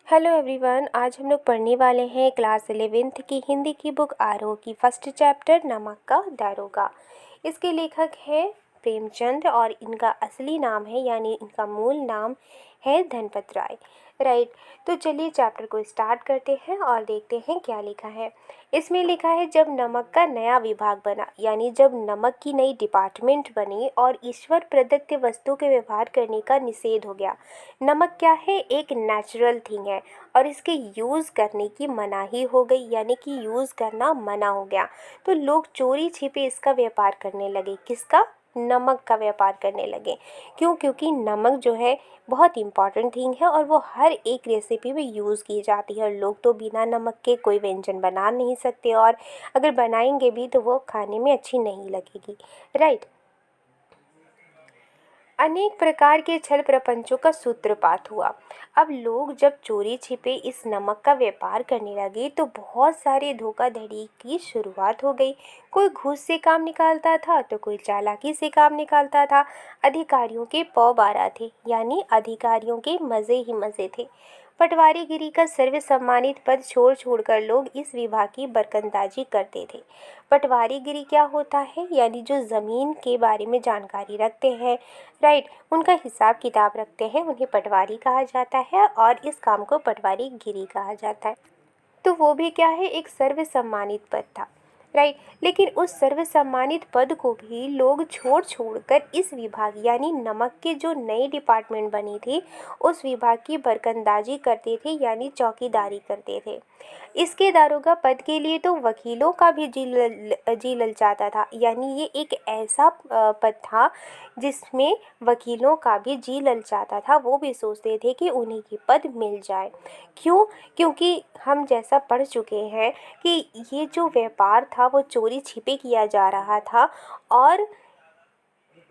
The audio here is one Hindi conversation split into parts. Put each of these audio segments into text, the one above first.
हेलो एवरीवन, आज हम लोग पढ़ने वाले हैं क्लास 11th की हिंदी की बुक आरोह की फर्स्ट चैप्टर नमक का दारोगा। इसके लेखक है प्रेमचंद और इनका असली नाम है यानी इनका मूल नाम है धनपत राय। राइट, तो चलिए चैप्टर को स्टार्ट करते हैं और देखते हैं क्या लिखा है। इसमें लिखा है, जब नमक का नया विभाग बना यानी जब नमक की नई डिपार्टमेंट बनी और ईश्वर प्रदत्त वस्तु के व्यवहार करने का निषेध हो गया। नमक क्या है? एक नेचुरल थिंग है और इसके यूज़ करने की मनाही हो गई यानी कि यूज़ करना मना हो गया। तो लोग चोरी छिपे इसका व्यापार करने लगे। किसका? नमक का व्यापार करने लगे। क्यों? क्योंकि नमक जो है बहुत इम्पॉर्टेंट थिंग है और वो हर एक रेसिपी में यूज़ की जाती है और लोग तो बिना नमक के कोई व्यंजन बना नहीं सकते और अगर बनाएंगे भी तो वो खाने में अच्छी नहीं लगेगी। राइट। अनेक प्रकार के छल प्रपंचों का सूत्रपात हुआ। अब लोग जब चोरी छिपे इस नमक का व्यापार करने लगे तो बहुत सारे धोखाधड़ी की शुरुआत हो गई। कोई घूस से काम निकालता था तो कोई चालाकी से काम निकालता था। अधिकारियों के पौ बारह थे यानी अधिकारियों के मज़े ही मज़े थे। पटवारीगिरी का सर्व सम्मानित पद छोड़ छोड़कर लोग इस विभाग की बरकंदाजी करते थे। पटवारीगिरी क्या होता है? यानी जो ज़मीन के बारे में जानकारी रखते हैं, राइट, उनका हिसाब किताब रखते हैं, उन्हें पटवारी कहा जाता है और इस काम को पटवारीगिरी कहा जाता है। तो वो भी क्या है? एक सर्व सम्मानित पद था। राइट, लेकिन उस सर्व सम्मानित पद को भी लोग छोड़ छोड़कर इस विभाग यानी नमक के जो नई डिपार्टमेंट बनी थी उस विभाग की बरकंदाजी करते थे यानी चौकीदारी करते थे। इसके दारोगा पद के लिए तो वकीलों का भी जी ललचाता था यानी ये एक ऐसा पद था जिसमें वकीलों का भी जी ललचाता था। वो भी सोचते थे कि उन्हें ये पद मिल जाए। क्यों? क्योंकि हम जैसा पढ़ चुके हैं कि ये जो व्यापार था वो चोरी छिपे किया जा रहा था और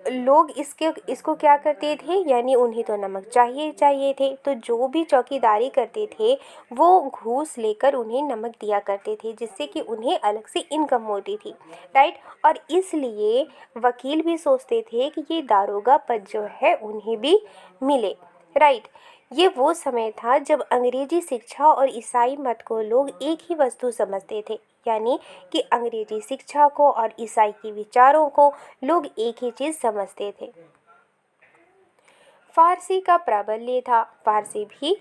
लोग इसको क्या करते थे यानी उन्हें तो नमक चाहिए चाहिए थे। तो जो भी चौकीदारी करते थे वो घूस लेकर उन्हें नमक दिया करते थे जिससे कि उन्हें अलग से इनकम होती थी। राइट, और इसलिए वकील भी सोचते थे कि ये दारोगा पद जो है उन्हें भी मिले। राइट, ये वो समय था जब अंग्रेजी शिक्षा और ईसाई मत को लोग एक ही वस्तु समझते थे यानी कि अंग्रेजी शिक्षा को और ईसाई के विचारों को लोग एक ही चीज़ समझते थे। फारसी का प्राबल्य था। फारसी भी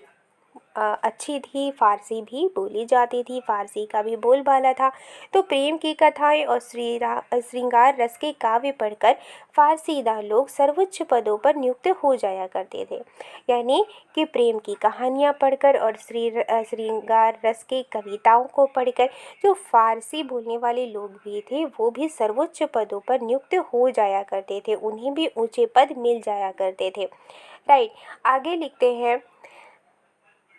अच्छी थी, फारसी भी बोली जाती थी, फारसी का भी बोलबाला था। तो प्रेम की कथाएं और श्रृंगार रस के काव्य पढ़कर फारसीदा लोग सर्वोच्च पदों पर नियुक्त हो जाया करते थे। यानी कि प्रेम की कहानियाँ पढ़कर और श्रृंगार रस के कविताओं को पढ़कर जो फारसी बोलने वाले लोग भी थे वो भी सर्वोच्च पदों पर नियुक्त हो जाया करते थे, उन्हें भी ऊंचे पद मिल जाया करते थे। राइट, आगे लिखते हैं।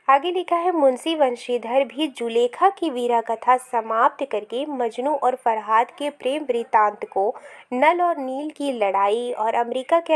आगे लिखा है, मुंशी वंशीधर भी जुलेखा की वीरा कथा समाप्त करके मजनू और फरहाद के प्रेम वृत्तांत को नल और नील की लड़ाई और अमेरिका के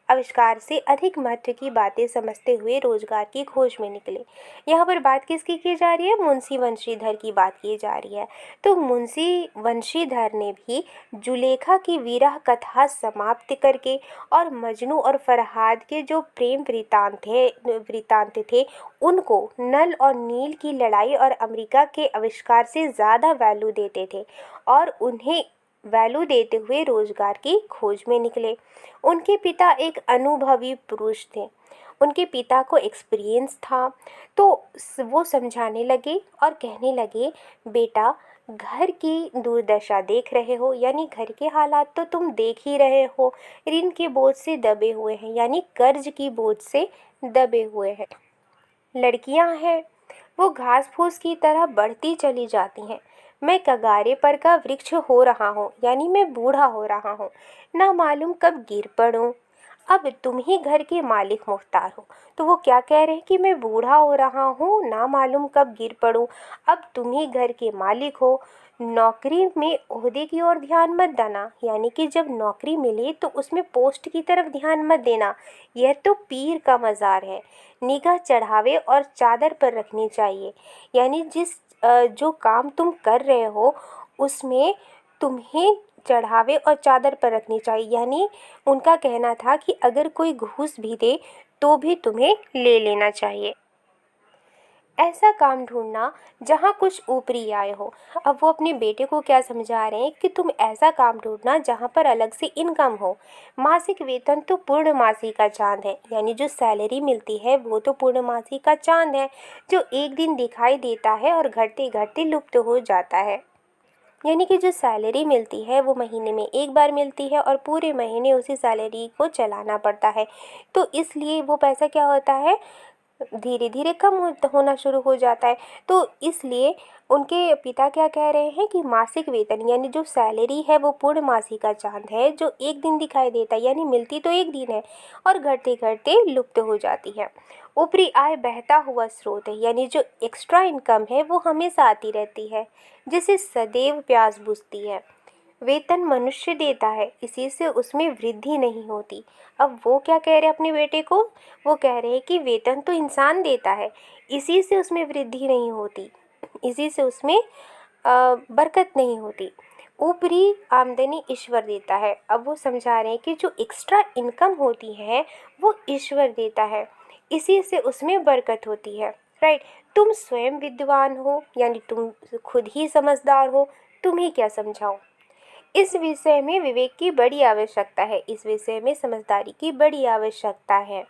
आविष्कार से अधिक महत्व की बातें समझते हुए रोजगार की खोज में निकले। यहाँ पर बात किसकी की जा रही है? मुंशी वंशीधर की बात की जा रही है। तो मुंशी वंशीधर ने भी जुलेखा की वीरा कथा समाप्त करके और मजनू और फरहाद के जो प्रेम वृत्तांत थे उनको नल और नील की लड़ाई और अमेरिका के आविष्कार से ज़्यादा वैल्यू देते थे और उन्हें वैल्यू देते हुए रोजगार की खोज में निकले। उनके पिता एक अनुभवी पुरुष थे, उनके पिता को एक्सपीरियंस था। तो वो समझाने लगे और कहने लगे, बेटा घर की दुर्दशा देख रहे हो यानी घर के हालात तो तुम देख ही रहे हो। ऋण के बोझ से दबे हुए हैं यानी कर्ज की बोझ से दबे हुए हैं। लड़कियां हैं वो घास फूस की तरह बढ़ती चली जाती हैं। मैं कगारे पर का वृक्ष हो रहा हूँ यानी मैं बूढ़ा हो रहा हूँ, ना मालूम कब गिर पड़ूं। अब तुम ही घर के मालिक मुख्तार हो। तो वो क्या कह रहे हैं कि मैं बूढ़ा हो रहा हूँ, ना मालूम कब गिर पड़ूं। अब तुम ही घर के मालिक हो। नौकरी में ओहदे की ओर ध्यान मत देना यानी कि जब नौकरी मिले तो उसमें पोस्ट की तरफ ध्यान मत देना, यह तो पीर का मज़ार है। निगाह चढ़ावे और चादर पर रखनी चाहिए यानी जो काम तुम कर रहे हो उसमें तुम्हें चढ़ावे और चादर पर रखनी चाहिए। यानी उनका कहना था कि अगर कोई घूस भी दे तो भी तुम्हें ले लेना चाहिए। ऐसा काम ढूंढना जहाँ कुछ ऊपरी आय हो। अब वो अपने बेटे को क्या समझा रहे हैं कि तुम ऐसा काम ढूंढना जहाँ पर अलग से इनकम हो। मासिक वेतन तो पूर्णमासी का चांद है, यानी जो सैलरी मिलती है वो तो पूर्णमासी का चांद है, जो एक दिन दिखाई देता है और घटते घटते लुप्त हो जाता है। यानी कि जो सैलरी मिलती है वो महीने में एक बार मिलती है और पूरे महीने उसी सैलरी को चलाना पड़ता है। तो इसलिए वो पैसा क्या होता है, धीरे धीरे कम होना शुरू हो जाता है। तो इसलिए उनके पिता क्या कह रहे हैं कि मासिक वेतन यानी जो सैलरी है वो पूर्णमासी का चांद है, जो एक दिन दिखाई देता है, यानी मिलती तो एक दिन है और घटते घटते लुप्त हो जाती है। ऊपरी आय बहता हुआ स्रोत है, यानी जो एक्स्ट्रा इनकम है वो हमेशा आती रहती है, जिसे सदैव प्यास बुझती है। वेतन मनुष्य देता है, इसी से उसमें वृद्धि नहीं होती। अब वो क्या कह रहे हैं अपने बेटे को, वो कह रहे हैं कि वेतन तो इंसान देता है, इसी से उसमें वृद्धि नहीं होती, इसी से उसमें बरकत नहीं होती। ऊपरी आमदनी ईश्वर देता है। अब वो समझा रहे हैं कि जो एक्स्ट्रा इनकम होती है वो ईश्वर देता है, इसी से उसमें बरकत होती है। राइट। तुम स्वयं विद्वान हो, यानी तुम खुद ही समझदार हो, तुम्हें क्या समझाओ। इस विषय में विवेक की बड़ी आवश्यकता है, इस विषय में समझदारी की बड़ी आवश्यकता है।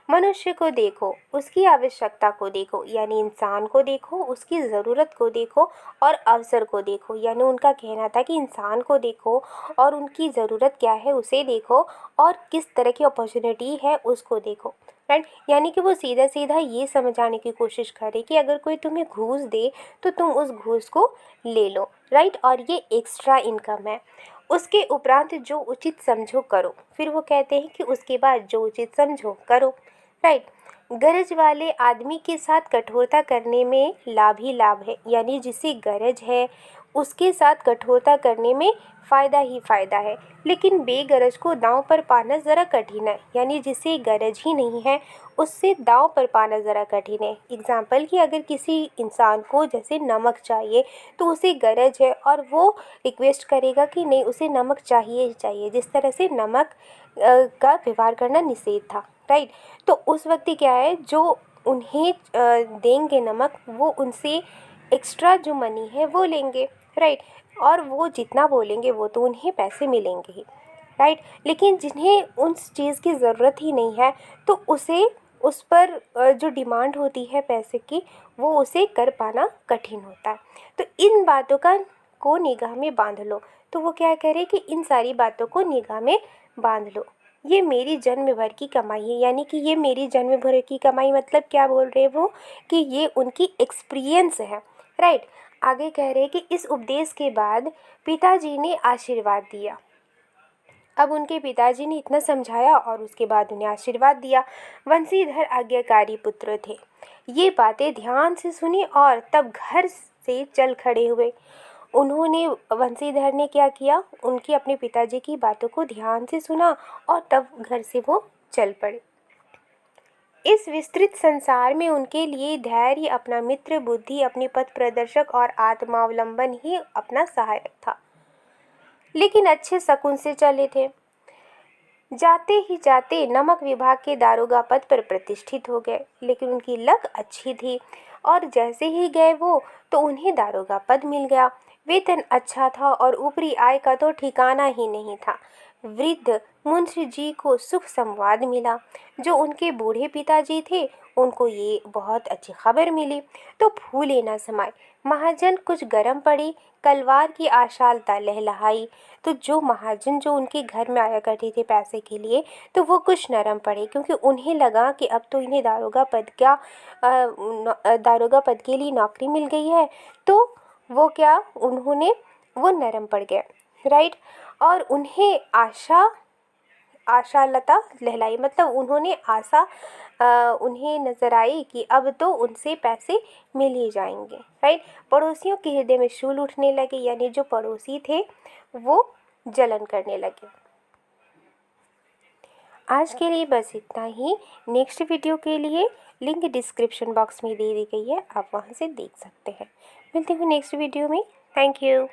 मनुष्य को देखो, उसकी आवश्यकता को देखो, यानी इंसान को देखो, उसकी ज़रूरत को देखो और अवसर को देखो। यानी उनका कहना था कि इंसान को देखो और उनकी ज़रूरत क्या है उसे देखो और किस तरह की अपॉर्चुनिटी है उसको देखो। राइट। यानी कि वो सीधा सीधा ये समझाने की कोशिश करे कि अगर कोई तुम्हें घूस दे तो तुम उस घूस को ले लो। राइट। और ये एक्स्ट्रा इनकम है। उसके उपरांत जो उचित समझो करो। फिर वो कहते हैं कि उसके बाद जो उचित समझो करो। राइट। गरज वाले आदमी के साथ कठोरता करने में लाभ ही लाभ है, यानी जिसे गरज है उसके साथ कठोरता करने में फ़ायदा ही फ़ायदा है, लेकिन बेगरज को दांव पर पाना ज़रा कठिन है, यानी जिसे गरज ही नहीं है उससे दांव पर पाना ज़रा कठिन है। एग्जाम्पल कि अगर किसी इंसान को जैसे नमक चाहिए तो उसे गरज है और वो रिक्वेस्ट करेगा कि नहीं उसे नमक चाहिए ही चाहिए, जिस तरह से नमक का व्यवहार करना निषेध था। राइट। तो उस वक्त क्या है, जो उन्हें देंगे नमक वो उनसे एक्स्ट्रा जो मनी है वो लेंगे। राइट। और वो जितना बोलेंगे वो तो उन्हें पैसे मिलेंगे ही। राइट। लेकिन जिन्हें उस चीज़ की ज़रूरत ही नहीं है तो उसे उस पर जो डिमांड होती है पैसे की वो उसे कर पाना कठिन होता है। तो इन बातों का को निगाह में बांध लो। तो वो क्या कह रहे हैं कि इन सारी बातों को निगाह में बांध लो। ये मेरी जन्म भर की कमाई है, यानी कि ये मेरी जन्म भर की कमाई मतलब क्या बोल रहे हैं वो, कि ये उनकी एक्सपीरियंस है। राइट। आगे कह रहे हैं कि इस उपदेश के बाद पिताजी ने आशीर्वाद दिया। अब उनके पिताजी ने इतना समझाया और उसके बाद उन्हें आशीर्वाद दिया। वंशीधर आज्ञाकारी पुत्र थे। ये बातें ध्यान से सुनी और तब घर से चल खड़े हुए। उन्होंने वंशीधर ने क्या किया, उनके अपने पिताजी की बातों को ध्यान से सुना और तब घर से वो चल पड़े। इस विस्तृत संसार में उनके लिए धैर्य अपना मित्र, बुद्धि अपनी पथ प्रदर्शक और आत्मावलंबन ही अपना सहायक था। लेकिन अच्छे शकुन से चले थे। जाते ही जाते नमक विभाग के दारोगा पद पर प्रतिष्ठित हो गए। लेकिन उनकी लक अच्छी थी और जैसे ही गए वो तो उन्हें दारोगा पद मिल गया। वेतन अच्छा था और ऊपरी आय का तो ठिकाना ही नहीं था। वृद्ध मुंशी जी को सुख संवाद मिला। जो उनके बूढ़े पिताजी थे उनको ये बहुत अच्छी खबर मिली तो फूले न समाये। महाजन कुछ गर्म पड़ी, कलवार की आशालता लहलहाई। तो जो महाजन जो उनके घर में आया करते थे पैसे के लिए तो वो कुछ नरम पड़े, क्योंकि उन्हें लगा कि अब तो इन्हें दारोगा पद के लिए नौकरी मिल गई है। तो वो क्या, उन्होंने वो नरम पड़ गए। राइट। और उन्हें आशालता लहलाई मतलब उन्होंने आशा उन्हें नज़र आई कि अब तो उनसे पैसे मिल ही जाएंगे। राइट। पड़ोसियों के हृदय में शूल उठने लगे, यानी जो पड़ोसी थे वो जलन करने लगे। आज के लिए बस इतना ही। नेक्स्ट वीडियो के लिए लिंक डिस्क्रिप्शन बॉक्स में दे दी गई है, आप वहां से देख सकते हैं। मिलते हैं नेक्स्ट वीडियो में। Thank you.